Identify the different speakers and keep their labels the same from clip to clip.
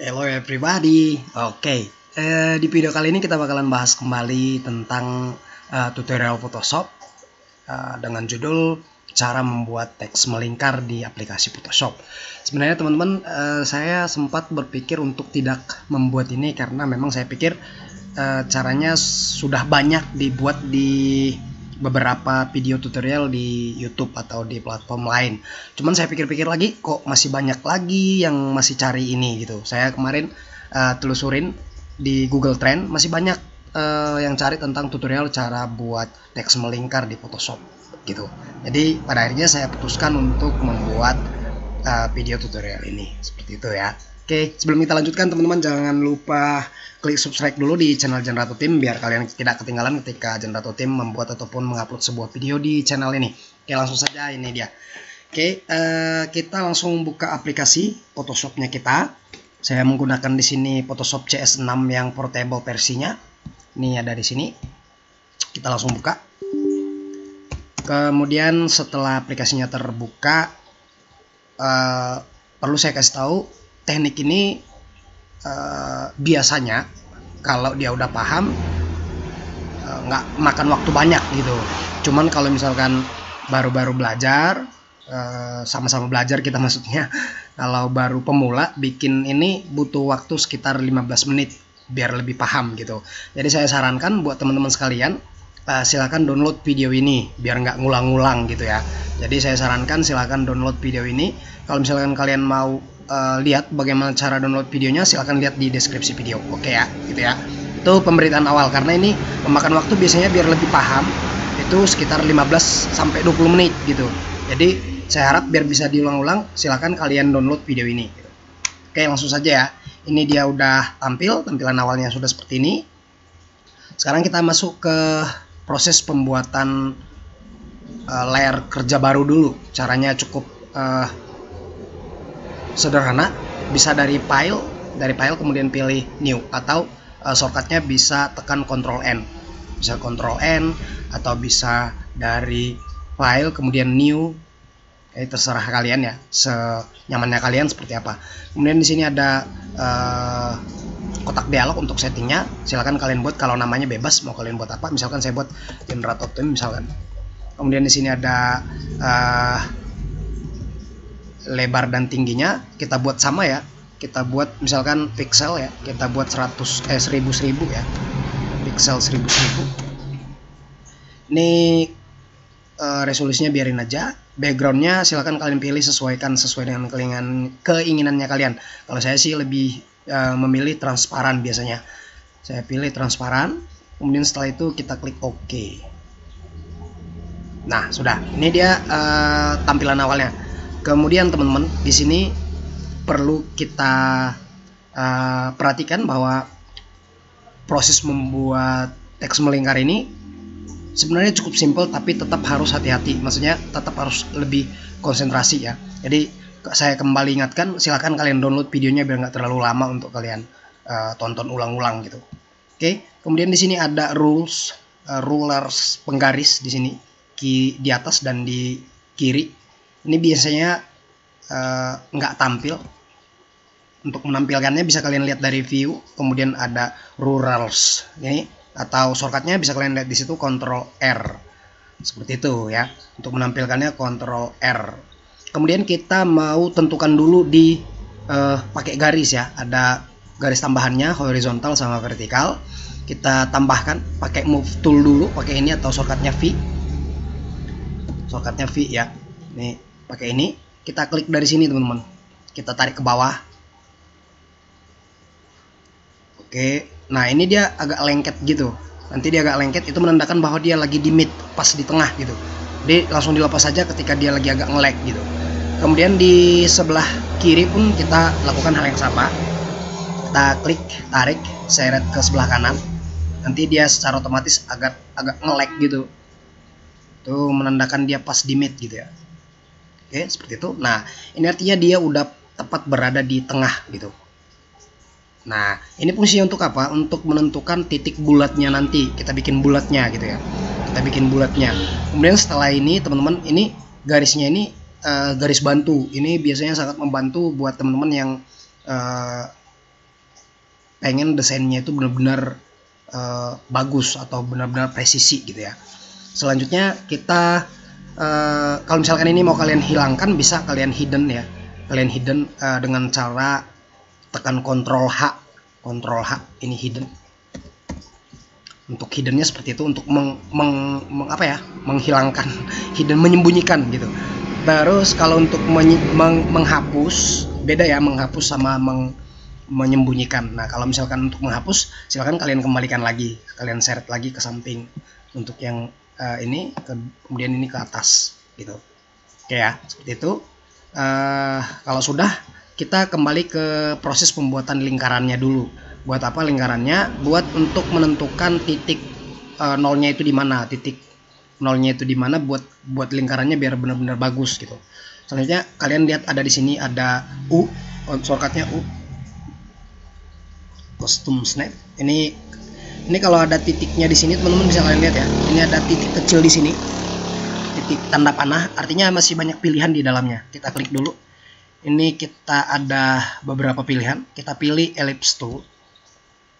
Speaker 1: Hello everybody. Oke, di video kali ini kita bakalan bahas kembali tentang tutorial Photoshop dengan judul cara membuat teks melingkar di aplikasi Photoshop. Sebenarnya teman-teman, saya sempat berpikir untuk tidak membuat ini karena memang saya pikir caranya sudah banyak dibuat di beberapa video tutorial di YouTube atau di platform lain. Cuman saya pikir-pikir lagi, kok masih banyak lagi yang masih cari ini gitu. Saya kemarin telusurin di Google Trend, masih banyak yang cari tentang tutorial cara buat teks melingkar di Photoshop gitu. Jadi pada akhirnya saya putuskan untuk membuat video tutorial ini seperti itu ya. Oke, sebelum kita lanjutkan teman-teman, jangan lupa klik subscribe dulu di channel Generato Team biar kalian tidak ketinggalan ketika Generato Team membuat ataupun mengupload sebuah video di channel ini. Oke, langsung saja ini dia. Oke, kita langsung buka aplikasi Photoshopnya kita. Saya menggunakan di sini Photoshop CS6 yang portable versinya. Ini ada di sini. Kita langsung buka. Kemudian setelah aplikasinya terbuka, perlu saya kasih tahu, teknik ini biasanya kalau dia udah paham nggak makan waktu banyak gitu. Cuman kalau misalkan baru-baru belajar, sama-sama belajar kita maksudnya, kalau baru pemula bikin ini butuh waktu sekitar 15 menit biar lebih paham gitu. Jadi saya sarankan buat teman-teman sekalian, silakan download video ini biar nggak ngulang-ngulang gitu ya. Jadi saya sarankan silakan download video ini. Kalau misalkan kalian mau lihat bagaimana cara download videonya, silahkan lihat di deskripsi video. Oke ya, gitu ya. Itu pemberitaan awal karena ini memakan waktu biasanya biar lebih paham itu sekitar 15 sampai 20 menit gitu. Jadi saya harap biar bisa diulang-ulang, silahkan kalian download video ini gitu. Oke, langsung saja ya. Ini dia udah tampil, tampilan awalnya sudah seperti ini. Sekarang kita masuk ke proses pembuatan layar kerja baru dulu. Caranya cukup sederhana, bisa dari file kemudian pilih new, atau shortcutnya bisa tekan Ctrl N, bisa Ctrl N atau bisa dari file kemudian new, terserah kalian ya, senyamannya kalian seperti apa. Kemudian di sini ada kotak dialog untuk settingnya, silahkan kalian buat, kalau namanya bebas mau kalian buat apa, misalkan saya buat Generato Team misalkan. Kemudian di sini ada lebar dan tingginya kita buat sama ya, kita buat misalkan pixel ya, kita buat 1000 ya, pixel 1000. Ini resolusinya biarin aja. Backgroundnya silahkan kalian pilih, sesuaikan sesuai dengan keinginannya kalian. Kalau saya sih lebih memilih transparan biasanya, saya pilih transparan. Kemudian setelah itu kita klik OK. Nah sudah, ini dia tampilan awalnya. Kemudian teman-teman, di sini perlu kita perhatikan bahwa proses membuat teks melingkar ini sebenarnya cukup simpel, tapi tetap harus hati-hati. Maksudnya tetap harus lebih konsentrasi ya. Jadi saya kembali ingatkan, silahkan kalian download videonya biar nggak terlalu lama untuk kalian tonton ulang-ulang gitu. Oke, kemudian di sini ada rulers penggaris di sini, di atas dan di kiri. Ini biasanya nggak tampil. Untuk menampilkannya bisa kalian lihat dari view, kemudian ada rulers ini, atau shortcutnya bisa kalian lihat di situ, Ctrl R, seperti itu ya. Untuk menampilkannya Ctrl R. Kemudian kita mau tentukan dulu di pakai garis ya, ada garis tambahannya horizontal sama vertikal. Kita tambahkan pakai move tool dulu, pakai ini atau shortcutnya V, ya. Ini pakai ini, kita klik dari sini teman-teman, kita tarik ke bawah. Oke, nah ini dia agak lengket gitu. Nanti dia agak lengket, itu menandakan bahwa dia lagi di mid, pas di tengah gitu. Jadi langsung dilepas saja ketika dia lagi agak nge-lag gitu. Kemudian di sebelah kiri pun kita lakukan hal yang sama. Kita klik, tarik, seret ke sebelah kanan. Nanti dia secara otomatis agak nge-lag gitu. Itu menandakan dia pas di mid gitu ya. Oke, seperti itu. Nah, ini artinya dia udah tepat berada di tengah gitu. Nah, ini fungsinya untuk apa? Untuk menentukan titik bulatnya nanti. Kita bikin bulatnya gitu ya. Kita bikin bulatnya. Kemudian setelah ini, teman-teman, ini garisnya ini garis bantu. Ini biasanya sangat membantu buat teman-teman yang pengen desainnya itu benar-benar bagus atau benar-benar presisi gitu ya. Selanjutnya kita kalau misalkan ini mau kalian hilangkan, bisa kalian hidden ya. Kalian hidden dengan cara tekan Ctrl H ini hidden. Untuk hiddennya seperti itu, untuk menghilangkan, hidden menyembunyikan gitu. Terus kalau untuk menghapus beda ya, menghapus sama menyembunyikan. Nah kalau misalkan untuk menghapus, silahkan kalian kembalikan lagi, kalian seret lagi ke samping. Untuk yang ini kemudian ini ke atas gitu. Oke ya, seperti itu. Kalau sudah, kita kembali ke proses pembuatan lingkarannya dulu. Buat apa lingkarannya? Buat untuk menentukan titik nolnya itu di mana, titik nolnya itu di mana, buat lingkarannya biar benar-benar bagus gitu. Selanjutnya kalian lihat ada di sini ada U, shortcutnya U, custom snap. Ini kalau ada titiknya di sini, teman-teman bisa kalian lihat ya. Ini ada titik kecil di sini, titik tanda panah, artinya masih banyak pilihan di dalamnya. Kita klik dulu. Ini kita ada beberapa pilihan. Kita pilih ellipse tool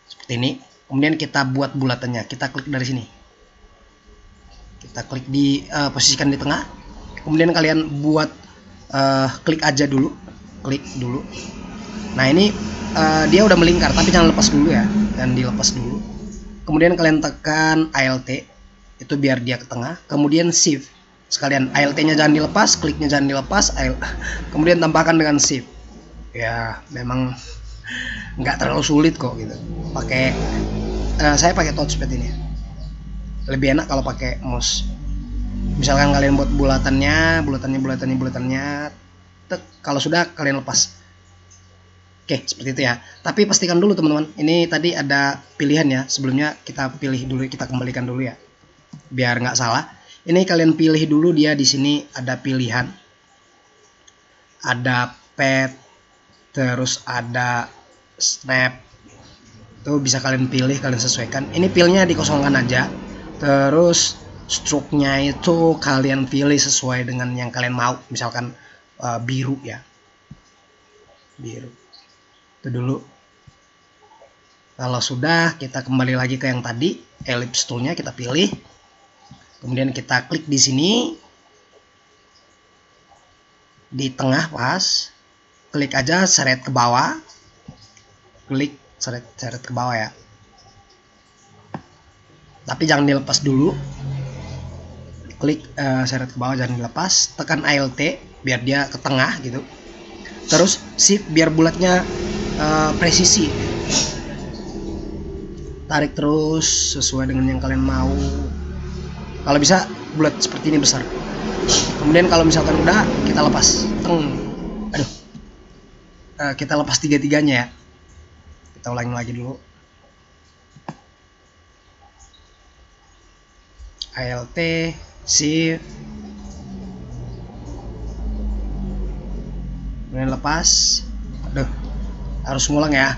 Speaker 1: seperti ini. Kemudian kita buat bulatannya. Kita klik dari sini. Kita klik di posisikan di tengah. Kemudian kalian buat klik aja dulu. Klik dulu. Nah ini dia udah melingkar, tapi jangan lepas dulu ya. Dan dilepas dulu. Kemudian kalian tekan Alt. Itu biar dia ke tengah. Kemudian Shift. Sekalian Alt-nya jangan dilepas, kliknya jangan dilepas, kemudian tambahkan dengan Shift. Ya memang nggak terlalu sulit kok gitu. Saya pakai touchpad ini. Lebih enak kalau pakai mouse. Misalkan kalian buat bulatannya, kalau sudah kalian lepas. Oke, seperti itu ya. Tapi pastikan dulu teman-teman, ini tadi ada pilihan ya. Sebelumnya kita pilih dulu, kita kembalikan dulu ya, biar nggak salah. Ini kalian pilih dulu, dia di sini ada pilihan, ada pad, terus ada snap. Itu bisa kalian pilih, kalian sesuaikan. Ini pilnya dikosongkan aja. Terus stroke-nya itu kalian pilih sesuai dengan yang kalian mau. Misalkan biru ya, biru. Itu dulu. Kalau sudah, kita kembali lagi ke yang tadi, ellipse tool-nya kita pilih. Kemudian kita klik di sini, di tengah pas, klik aja seret ke bawah, klik seret ke bawah ya. Tapi jangan dilepas dulu, klik seret ke bawah jangan dilepas, tekan Alt biar dia ke tengah gitu. Terus Shift biar bulatnya presisi. Tarik terus sesuai dengan yang kalian mau. Kalau bisa bulat seperti ini besar. Kemudian kalau misalkan udah, kita lepas. Kita lepas tiga-tiganya ya. Kita ulangi lagi dulu. Alt, Shift, kemudian lepas. Harus ngulang ya.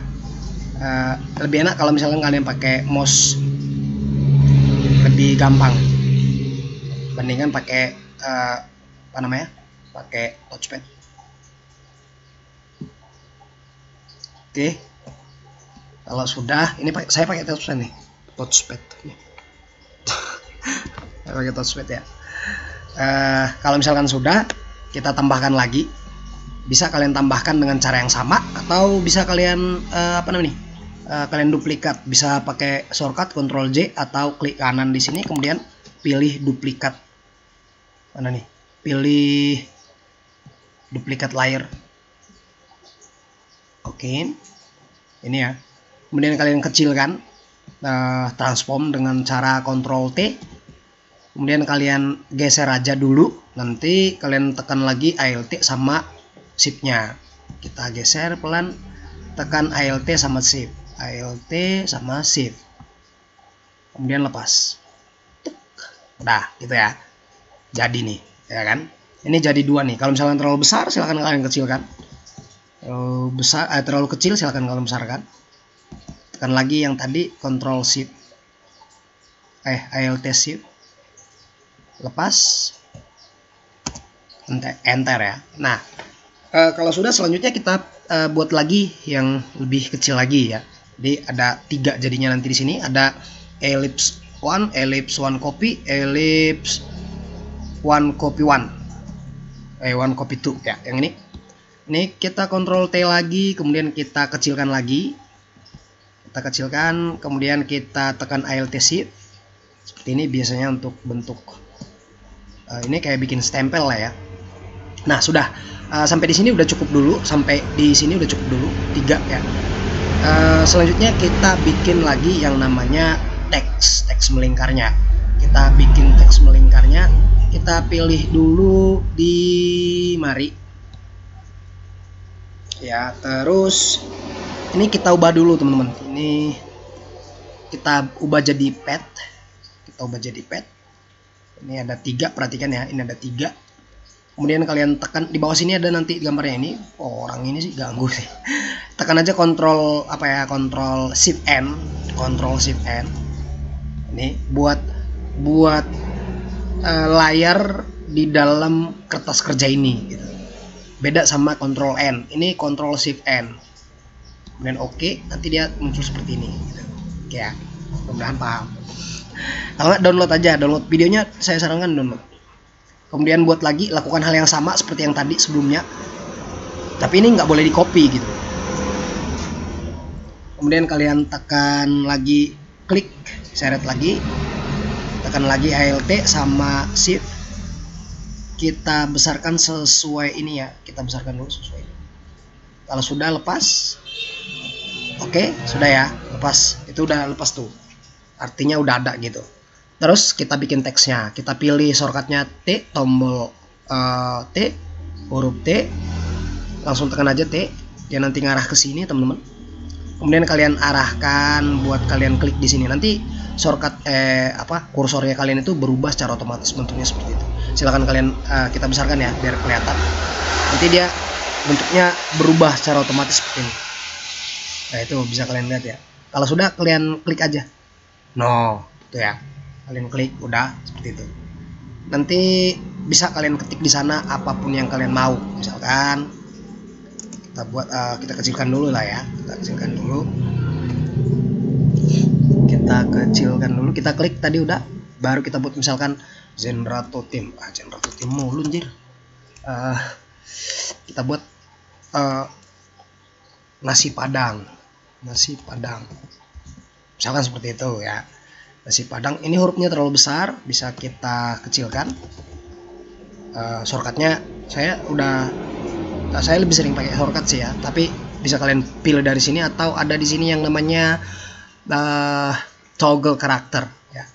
Speaker 1: Lebih enak kalau misalkan kalian pakai mouse, lebih gampang bandingkan pakai pakai touchpad. Oke, kalau sudah, ini saya pakai touchpad nih, saya pakai touchpad ya. Kalau misalkan sudah, kita tambahkan lagi. Bisa kalian tambahkan dengan cara yang sama, atau bisa kalian kalian duplikat. Bisa pakai shortcut Ctrl J atau klik kanan di sini, kemudian pilih duplikat. Mana nih? Pilih duplikat layer. Oke, ini ya. Kemudian kalian kecilkan, transform dengan cara Ctrl T. Kemudian kalian geser aja dulu. Nanti kalian tekan lagi Alt sama Shift-nya. Kita geser pelan, tekan Alt sama Shift, Alt sama Shift. Kemudian lepas. Udah, gitu ya. Jadi nih, ya kan? Ini jadi dua nih. Kalau misalkan terlalu besar, silahkan kalian kecilkan. Terlalu kecil, silahkan kalian besarkan. Tekan lagi yang tadi, Ctrl Shift, Alt Shift, lepas, enter ya. Nah, kalau sudah, selanjutnya kita buat lagi yang lebih kecil lagi ya. Jadi ada 3 jadinya nanti di sini, ada ellipse 1, ellipse 1 copy, ellipse 1 copy 1. 1 copy 2 ya, yang ini. Ini kita kontrol T lagi, kemudian kita kecilkan lagi. Kita kecilkan, kemudian kita tekan Alt Shift. Seperti ini biasanya untuk bentuk ini kayak bikin stempel lah ya. Nah, sudah sampai di sini udah cukup dulu, sampai di sini udah cukup dulu 3 ya. Selanjutnya kita bikin lagi yang namanya teks melingkarnya. Kita bikin teks melingkarnya, kita pilih dulu di mari. Ya, terus ini kita ubah dulu teman-teman. Ini kita ubah jadi pet. Kita ubah jadi pet. Ini ada 3, perhatikan ya, ini ada 3. Kemudian kalian tekan di bawah sini, ada nanti gambarnya ini. Oh, orang ini sih ganggu sih. Tekan aja kontrol kontrol shift N, kontrol shift N. Ini buat layar di dalam kertas kerja ini gitu. Beda sama kontrol N. Ini kontrol shift N. Kemudian oke, nanti dia muncul seperti ini gitu. Oke ya, mudah-mudahan paham. Kalau nggak download aja, download videonya, saya sarankan download. Kemudian buat lagi, lakukan hal yang sama seperti yang tadi sebelumnya, tapi ini nggak boleh di copy gitu. Kemudian kalian tekan lagi, klik, seret lagi, tekan lagi Alt sama Shift. Kita besarkan sesuai ini ya, kita besarkan dulu sesuai ini. Kalau sudah lepas, oke, sudah ya, lepas, itu udah lepas tuh. Artinya udah ada gitu. Terus kita bikin teksnya, kita pilih shortcutnya T, tombol T, huruf T, langsung tekan aja T, dia nanti ngarah ke sini teman-teman. Kemudian kalian arahkan buat kalian klik di sini, nanti shortcut kursornya kalian itu berubah secara otomatis bentuknya seperti itu. Silahkan kalian kita besarkan ya biar kelihatan. Nanti dia bentuknya berubah secara otomatis seperti ini. Nah, itu bisa kalian lihat ya. Kalau sudah, kalian klik aja. No, itu ya. Kalian klik, udah seperti itu. Nanti bisa kalian ketik di sana apapun yang kalian mau. Misalkan kita buat kita kecilkan dulu lah ya. Kita kecilkan dulu. Kita klik tadi udah. Baru kita buat misalkan Zenrato Team. Zenrato Team mulu anjir. Kita buat nasi padang. Misalkan seperti itu ya. Nasi padang, ini hurufnya terlalu besar, bisa kita kecilkan. Shortcutnya saya lebih sering pakai shortcut sih ya, tapi bisa kalian pilih dari sini atau ada di sini yang namanya toggle karakter ya.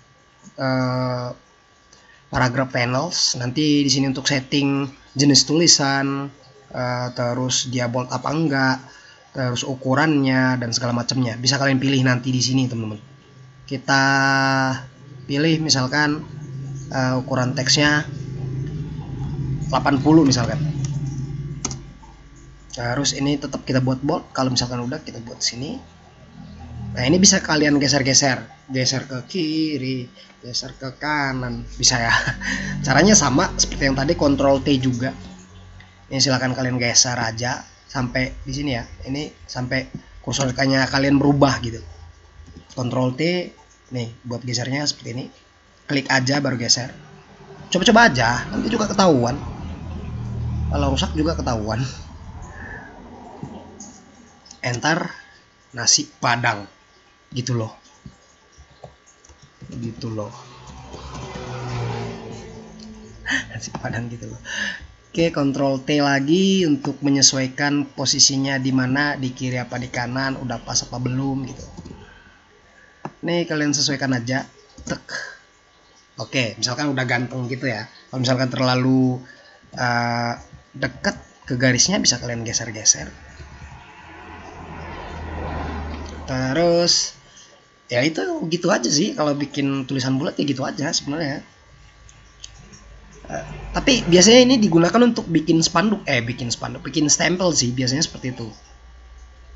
Speaker 1: Paragraph panels, nanti di sini untuk setting jenis tulisan, terus dia bold apa enggak, terus ukurannya dan segala macamnya bisa kalian pilih nanti di sini teman-teman. Kita pilih misalkan ukuran teksnya 80 misalkan. Terus ini tetap kita buat bold. Kalau misalkan udah, kita buat sini. Nah, ini bisa kalian geser ke kiri, geser ke kanan, bisa ya. Caranya sama seperti yang tadi, Ctrl T juga. Ini silahkan kalian geser aja sampai di sini ya. Ini sampai kursornya kalian berubah gitu. Ctrl T, nih buat gesernya seperti ini. Klik aja baru geser. Coba-coba aja, nanti juga ketahuan. Kalau rusak juga ketahuan. Enter nasi padang. Gitu loh. Nasi padang gitu loh. Oke, Ctrl T lagi untuk menyesuaikan posisinya di mana, di kiri apa di kanan, udah pas apa belum gitu. Nih kalian sesuaikan aja. Tek. Oke, misalkan udah ganteng gitu ya. Kalau misalkan terlalu dekat ke garisnya, bisa kalian geser-geser. Terus ya itu gitu aja sih, kalau bikin tulisan bulat ya gitu aja sebenarnya. Tapi biasanya ini digunakan untuk bikin stempel sih, biasanya seperti itu.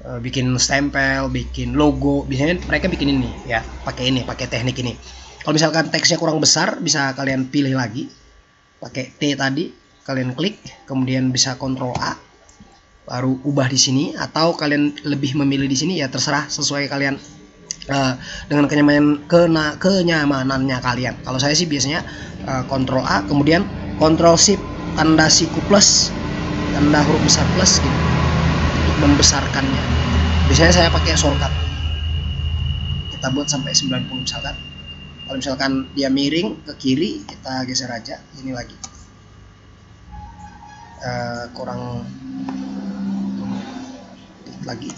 Speaker 1: Bikin stempel, bikin logo, biasanya mereka bikin ini ya, pakai teknik ini. Kalau misalkan teksnya kurang besar, bisa kalian pilih lagi, pakai T tadi, kalian klik, kemudian bisa Ctrl A, baru ubah di sini, atau kalian lebih memilih di sini ya terserah, sesuai kalian dengan kenyamanannya kalian. Kalau saya sih biasanya Ctrl A kemudian Ctrl Shift tanda siku plus, tanda huruf besar plus gitu untuk membesarkannya. Biasanya saya pakai shortcut. Kita buat sampai 90 misalkan. Kalau misalkan dia miring ke kiri, kita geser aja ini lagi. Kurang lagi.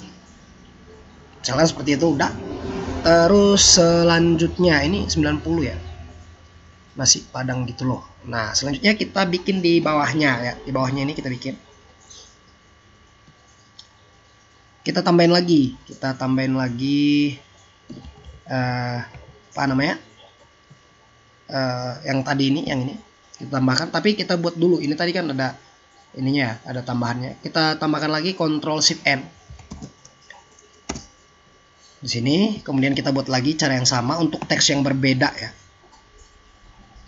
Speaker 1: Misalkan seperti itu udah. Terus selanjutnya ini 90 ya. Masih padang gitu loh. Nah, selanjutnya kita bikin di bawahnya ya. Di bawahnya ini kita bikin. Kita tambahin lagi. Apa namanya? Yang tadi ini, yang ini kita tambahkan, tapi kita buat dulu. Ini tadi kan ada ininya, ada tambahannya. Kita tambahkan lagi Ctrl Shift N. Di sini, kemudian kita buat lagi cara yang sama untuk teks yang berbeda ya.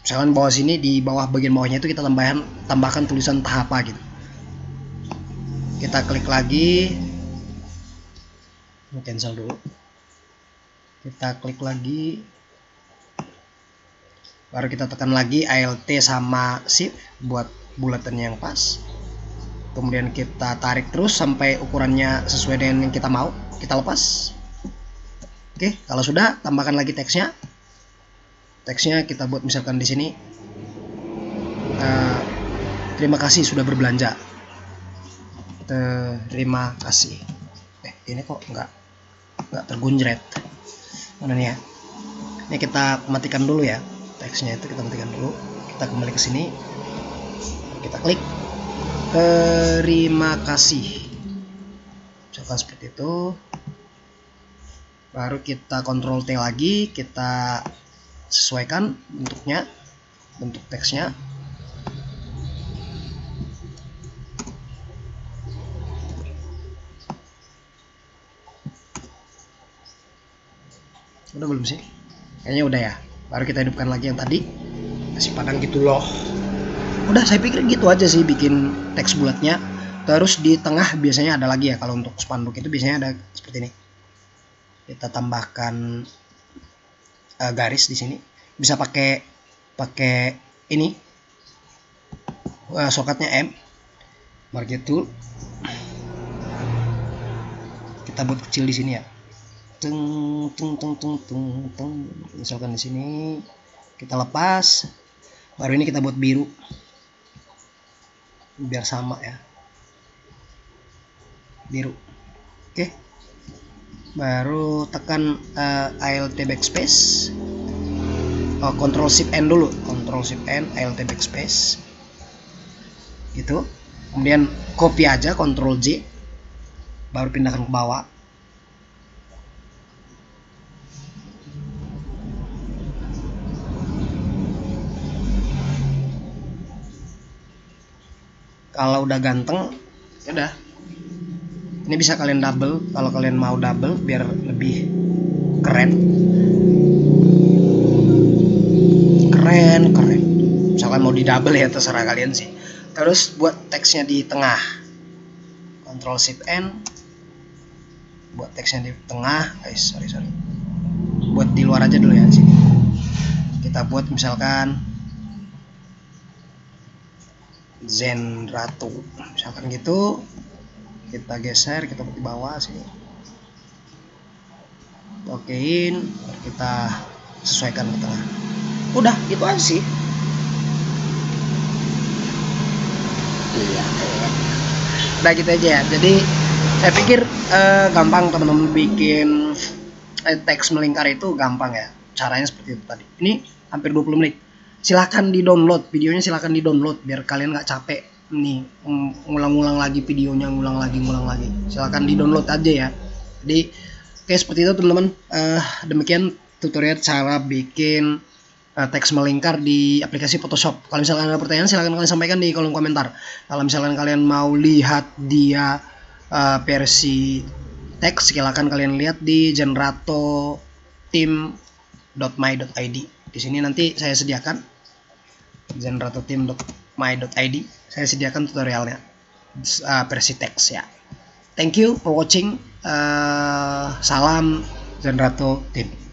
Speaker 1: Misalkan bawah sini, di bawah bagian bawahnya itu kita tambahkan tulisan entah apa gitu. Kita klik lagi, cancel dulu. Kita klik lagi, baru kita tekan lagi Alt sama Shift buat bulatannya yang pas. Kemudian kita tarik terus sampai ukurannya sesuai dengan yang kita mau. Kita lepas. Oke, kalau sudah, tambahkan lagi teksnya. Teksnya kita buat misalkan di sini, terima kasih sudah berbelanja. Terima kasih. Ini kok nggak tergunjret. Mana nih ya? Ini kita matikan dulu ya. Teksnya itu kita matikan dulu. Kita kembali ke sini. Kita klik. Terima kasih. Misalkan seperti itu. Baru kita Ctrl T lagi, kita sesuaikan bentuknya, bentuk teksnya. Udah belum sih? Kayaknya udah ya. Baru kita hidupkan lagi yang tadi. Masih padang gitu loh. Udah, saya pikir gitu aja sih bikin teks bulatnya. Terus di tengah biasanya ada lagi ya, kalau untuk spanduk itu biasanya ada seperti ini. Kita tambahkan garis di sini. Bisa pakai ini shortcutnya M, margin tool. Kita buat kecil di sini ya. Misalkan di sini kita lepas. Baru ini kita buat biru. Biar sama ya. Biru. Oke. Baru tekan Alt backspace. Ctrl Shift N dulu. Ctrl Shift N, Alt backspace. Gitu. Kemudian copy aja, Ctrl J. Baru pindahkan ke bawah. Kalau udah ganteng, ya udah. Ini bisa kalian double kalau kalian mau double biar lebih keren. Keren. Misalkan mau di double ya terserah kalian sih. Terus buat teksnya di tengah. Ctrl Shift N. Buat teksnya di tengah. Sorry. Buat di luar aja dulu ya sini. Kita buat misalkan Zenrato. Misalkan gitu. Kita geser, kita buat di bawah sini. Okein, kita sesuaikan ke tengah. Udah, itu aja sih. Iya. Udah gitu aja ya. Jadi saya pikir gampang teman-teman bikin teks melingkar itu gampang ya. Caranya seperti itu tadi. Ini hampir 20 menit. Silahkan di download videonya, silahkan di download biar kalian nggak capek nih ngulang-ngulang lagi videonya, ngulang lagi. Silahkan di download aja ya. Jadi oke, seperti itu teman-teman. Demikian tutorial cara bikin teks melingkar di aplikasi Photoshop. Kalau misalkan ada pertanyaan, silahkan kalian sampaikan di kolom komentar. Kalau misalkan kalian mau lihat dia versi teks, silahkan kalian lihat di genratoteam.my.id. Di sini nanti saya sediakan genratoteam.my.id. Saya sediakan tutorialnya. versi teks ya. Thank you for watching. Salam Zenrato Team.